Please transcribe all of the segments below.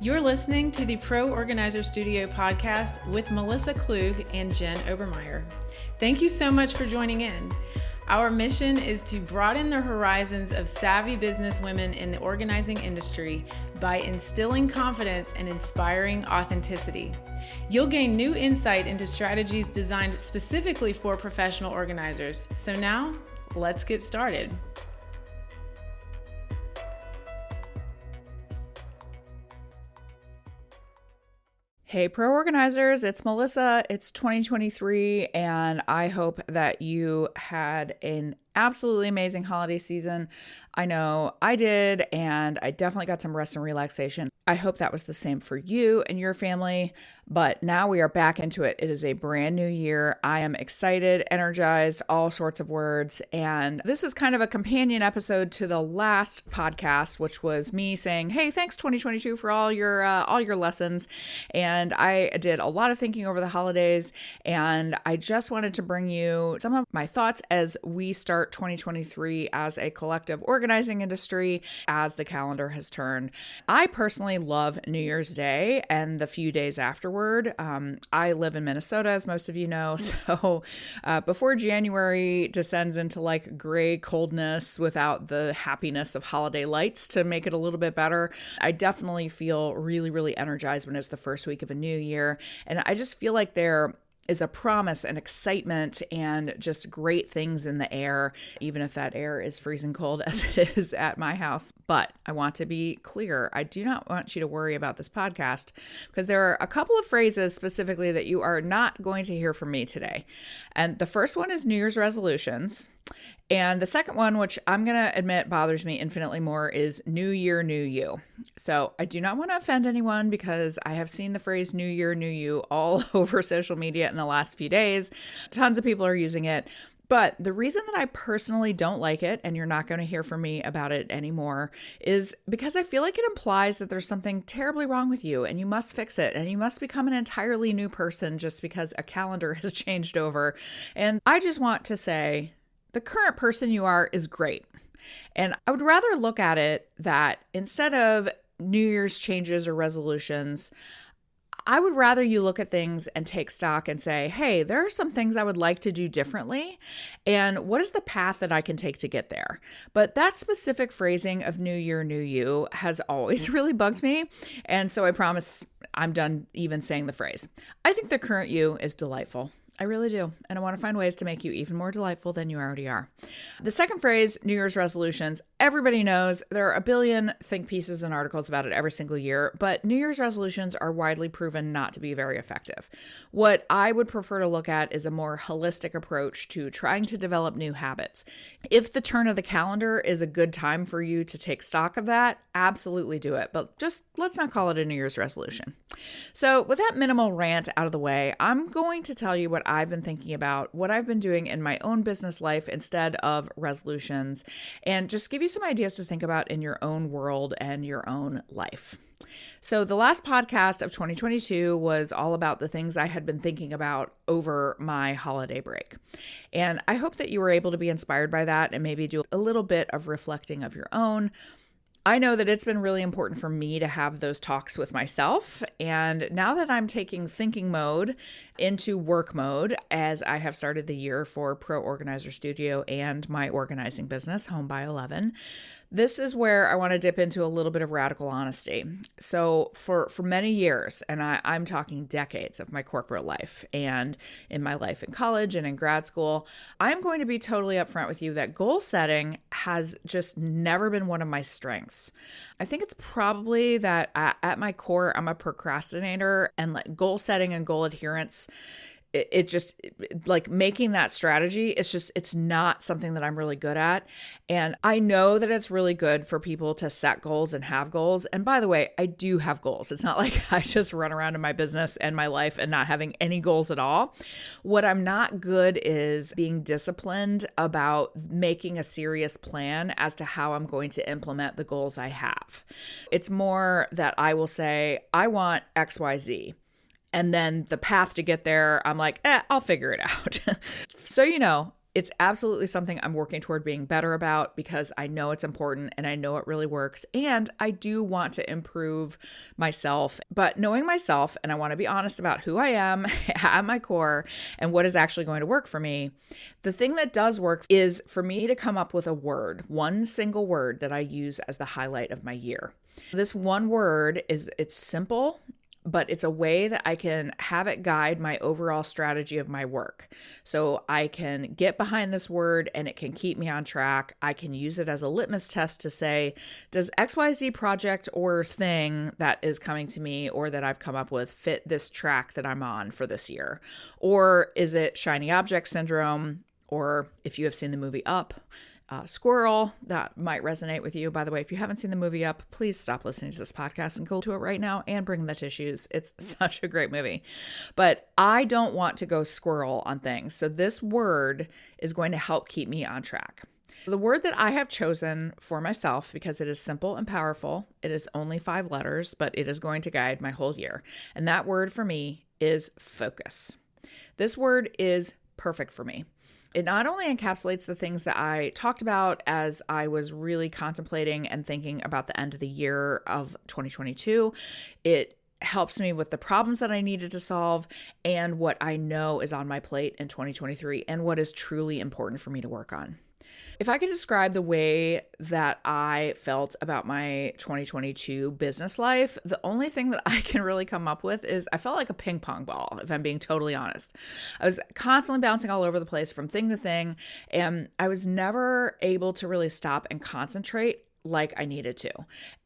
You're listening to the Pro Organizer Studio podcast with Melissa Klug and Jen Obermeier. Thank you so much for joining in. Our mission is to broaden the horizons of savvy business women in the organizing industry by instilling confidence and inspiring authenticity. You'll gain new insight into strategies designed specifically for professional organizers. So now, let's get started. Hey, pro organizers, it's Melissa. It's 2023, and I hope that you had an absolutely amazing holiday season. I know I did, and I definitely got some rest and relaxation. I hope that was the same for you and your family, but now we are back into it. It is a brand new year. I am excited, energized, all sorts of words, and this is kind of a companion episode to the last podcast, which was me saying, hey, thanks 2022 for all your lessons, and I did a lot of thinking over the holidays, and I just wanted to bring you some of my thoughts as we start 2023 as a collective organizing industry as the calendar has turned. I personally love New Year's Day and the few days afterward. I live in Minnesota, as most of you know, so before January descends into like gray coldness without the happiness of holiday lights to make it a little bit better, I definitely feel really, really energized when it's the first week of a new year. And I just feel like there is a promise and excitement and just great things in the air, even if that air is freezing cold as it is at my house. But I want to be clear. I do not want you to worry about this podcast because there are a couple of phrases specifically that you are not going to hear from me today. And the first one is New Year's resolutions. And the second one, which I'm going to admit bothers me infinitely more, is New Year, New You. So I do not want to offend anyone because I have seen the phrase New Year, New You all over social media in the last few days. Tons of people are using it. But the reason that I personally don't like it, and you're not going to hear from me about it anymore, is because I feel like it implies that there's something terribly wrong with you and you must fix it and you must become an entirely new person just because a calendar has changed over. And I just want to say, the current person you are is great. And I would rather look at it that instead of New Year's changes or resolutions, I would rather you look at things and take stock and say, hey, there are some things I would like to do differently. And what is the path that I can take to get there? But that specific phrasing of New Year, New You has always really bugged me. And so I promise I'm done even saying the phrase. I think the current you is delightful. I really do. And I want to find ways to make you even more delightful than you already are. The second phrase, New Year's resolutions, everybody knows there are a billion think pieces and articles about it every single year, but New Year's resolutions are widely proven not to be very effective. What I would prefer to look at is a more holistic approach to trying to develop new habits. If the turn of the calendar is a good time for you to take stock of that, absolutely do it. But just let's not call it a New Year's resolution. So with that minimal rant out of the way, I'm going to tell you what I've been thinking about, what I've been doing in my own business life instead of resolutions, and just give you some ideas to think about in your own world and your own life. So the last podcast of 2022 was all about the things I had been thinking about over my holiday break. And I hope that you were able to be inspired by that and maybe do a little bit of reflecting of your own. I know that it's been really important for me to have those talks with myself. And now that I'm taking thinking mode into work mode, as I have started the year for Pro Organizer Studio and my organizing business, Home by 11, this is where I want to dip into a little bit of radical honesty. So for many years, and I'm talking decades of my corporate life and in my life in college and in grad school, I'm going to be totally upfront with you that goal setting has just never been one of my strengths. I think it's probably that at my core, I'm a procrastinator, and like goal setting and goal adherence, it just like making that strategy, it's not something that I'm really good at. And I know that it's really good for people to set goals and have goals. And by the way, I do have goals. It's not like I just run around in my business and my life and not having any goals at all. What I'm not good is being disciplined about making a serious plan as to how I'm going to implement the goals I have. It's more that I will say, I want XYZ. And then the path to get there, I'm like, I'll figure it out. So, It's absolutely something I'm working toward being better about because I know it's important and I know it really works. And I do want to improve myself. But knowing myself, and I want to be honest about who I am at my core and what is actually going to work for me, the thing that does work is for me to come up with a word, one single word that I use as the highlight of my year. This one word it's simple, but it's a way that I can have it guide my overall strategy of my work. So I can get behind this word and it can keep me on track. I can use it as a litmus test to say, does XYZ project or thing that is coming to me or that I've come up with fit this track that I'm on for this year? Or is it shiny object syndrome? Or if you have seen the movie Up, squirrel, that might resonate with you. By the way, if you haven't seen the movie Up, please stop listening to this podcast and go to it right now and bring the tissues. It's such a great movie. But I don't want to go squirrel on things. So this word is going to help keep me on track. The word that I have chosen for myself, because it is simple and powerful, it is only 5 letters, but it is going to guide my whole year. And that word for me is focus. This word is perfect for me. It not only encapsulates the things that I talked about as I was really contemplating and thinking about the end of the year of 2022, it helps me with the problems that I needed to solve and what I know is on my plate in 2023 and what is truly important for me to work on. If I could describe the way that I felt about my 2022 business life, the only thing that I can really come up with is I felt like a ping pong ball, if I'm being totally honest. I was constantly bouncing all over the place from thing to thing, and I was never able to really stop and concentrate like I needed to.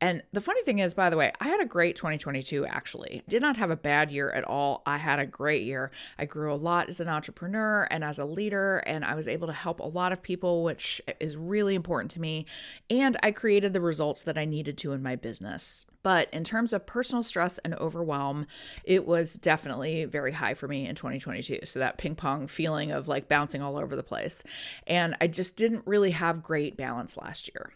And the funny thing is, by the way, I had a great 2022, actually. Did not have a bad year at all. I had a great year. I grew a lot as an entrepreneur and as a leader, and I was able to help a lot of people, which is really important to me. And I created the results that I needed to in my business. But in terms of personal stress and overwhelm, it was definitely very high for me in 2022. So that ping pong feeling of like bouncing all over the place. And I just didn't really have great balance last year.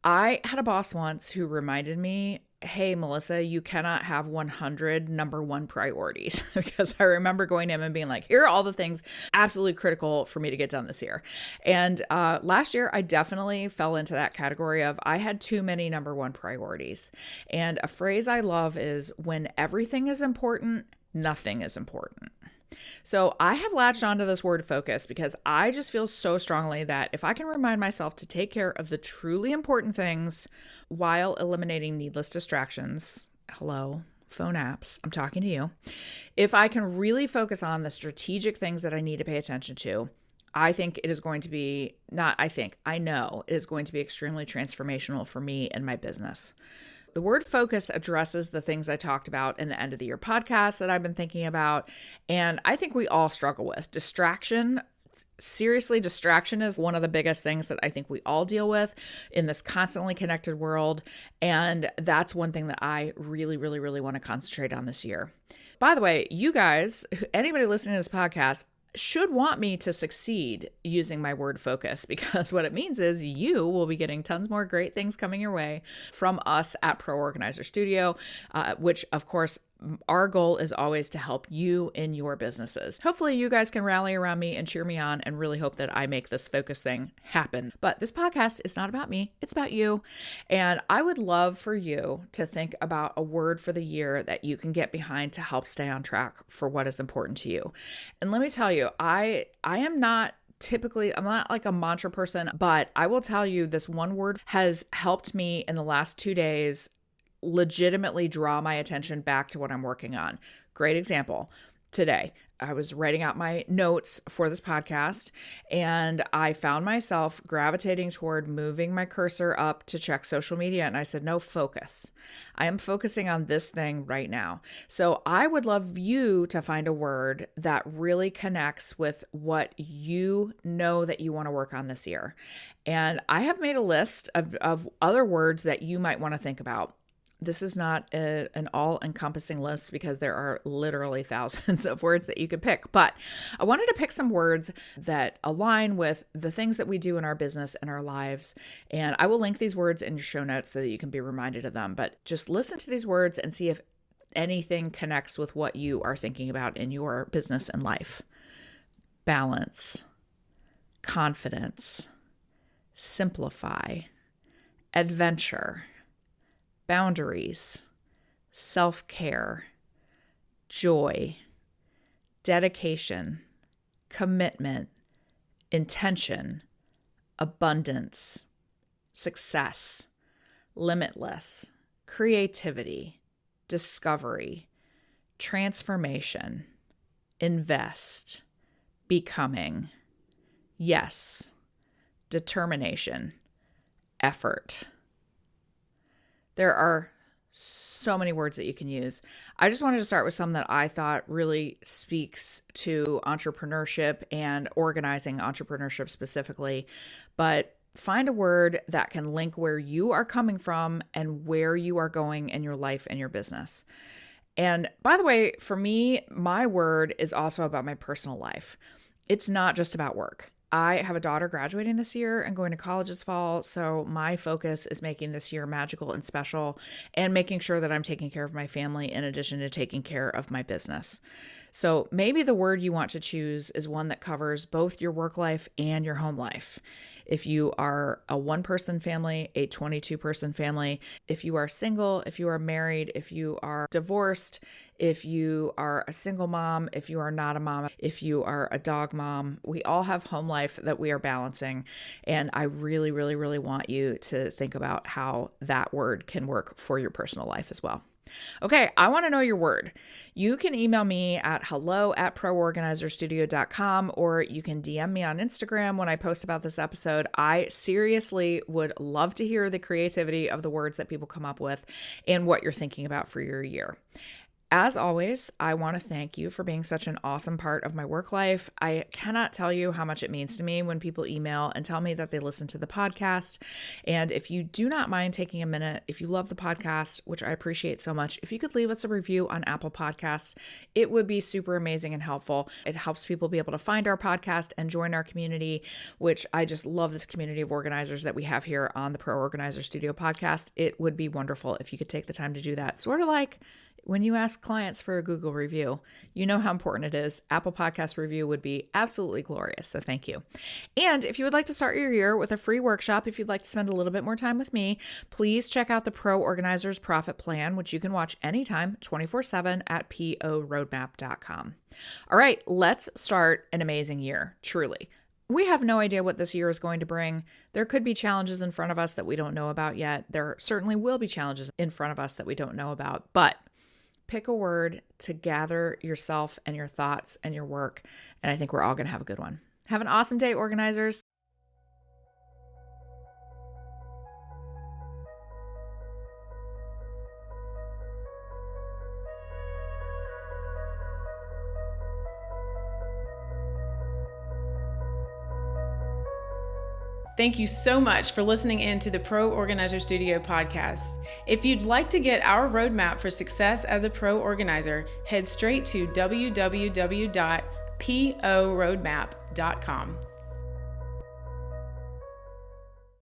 I had a boss once who reminded me, hey, Melissa, you cannot have 100 number one priorities, because I remember going to him and being like, here are all the things absolutely critical for me to get done this year. And last year, I definitely fell into that category of I had too many number one priorities. And a phrase I love is when everything is important, nothing is important. So I have latched onto this word focus because I just feel so strongly that if I can remind myself to take care of the truly important things while eliminating needless distractions, hello, phone apps, I'm talking to you. If I can really focus on the strategic things that I need to pay attention to, I think it is going to be, I know it is going to be extremely transformational for me and my business. The word focus addresses the things I talked about in the end of the year podcast that I've been thinking about. And I think we all struggle with distraction. Seriously, distraction is one of the biggest things that I think we all deal with in this constantly connected world. And that's one thing that I really, really, really want to concentrate on this year. By the way, you guys, anybody listening to this podcast, should want me to succeed using my word focus, because what it means is you will be getting tons more great things coming your way from us at Pro Organizer Studio, which of course our goal is always to help you in your businesses. Hopefully you guys can rally around me and cheer me on and really hope that I make this focus thing happen. But this podcast is not about me, it's about you. And I would love for you to think about a word for the year that you can get behind to help stay on track for what is important to you. And let me tell you, I am not I'm not like a mantra person, but I will tell you this one word has helped me in the last 2 days legitimately draw my attention back to what I'm working on. Great example. Today, I was writing out my notes for this podcast, and I found myself gravitating toward moving my cursor up to check social media. And I said, no, focus. I am focusing on this thing right now. So I would love you to find a word that really connects with what you know that you want to work on this year. And I have made a list of other words that you might want to think about. This is not an all-encompassing list because there are literally thousands of words that you could pick. But I wanted to pick some words that align with the things that we do in our business and our lives. And I will link these words in your show notes so that you can be reminded of them. But just listen to these words and see if anything connects with what you are thinking about in your business and life. Balance, confidence, simplify, adventure, boundaries, self-care, joy, dedication, commitment, intention, abundance, success, limitless, creativity, discovery, transformation, invest, becoming, yes, determination, effort. There are so many words that you can use. I just wanted to start with some that I thought really speaks to entrepreneurship and organizing entrepreneurship specifically. But find a word that can link where you are coming from and where you are going in your life and your business. And by the way, for me, my word is also about my personal life. It's not just about work. I have a daughter graduating this year and going to college this fall, so my focus is making this year magical and special and making sure that I'm taking care of my family in addition to taking care of my business. So maybe the word you want to choose is one that covers both your work life and your home life. If you are a one-person family, a 22-person family, if you are single, if you are married, if you are divorced, if you are a single mom, if you are not a mom, if you are a dog mom, we all have home life that we are balancing. And I really, really, really want you to think about how that word can work for your personal life as well. Okay, I want to know your word. You can email me at hello@proorganizerstudio.com, or you can DM me on Instagram when I post about this episode. I seriously would love to hear the creativity of the words that people come up with and what you're thinking about for your year. As always, I want to thank you for being such an awesome part of my work life. I cannot tell you how much it means to me when people email and tell me that they listen to the podcast. And if you do not mind taking a minute, if you love the podcast, which I appreciate so much, if you could leave us a review on Apple Podcasts, it would be super amazing and helpful. It helps people be able to find our podcast and join our community, which I just love this community of organizers that we have here on the Pro Organizer Studio podcast. It would be wonderful if you could take the time to do that. Sort of like when you ask clients for a Google review, you know how important it is. Apple Podcast review would be absolutely glorious. So thank you. And if you would like to start your year with a free workshop, if you'd like to spend a little bit more time with me, please check out the Pro Organizers Profit Plan, which you can watch anytime, 24/7 at POroadmap.com. All right, let's start an amazing year, truly. We have no idea what this year is going to bring. There could be challenges in front of us that we don't know about yet. There certainly will be challenges in front of us that we don't know about, but pick a word to gather yourself and your thoughts and your work, and I think we're all going to have a good one. Have an awesome day, organizers. Thank you so much for listening in to the Pro Organizer Studio podcast. If you'd like to get our roadmap for success as a pro organizer, head straight to www.POroadmap.com.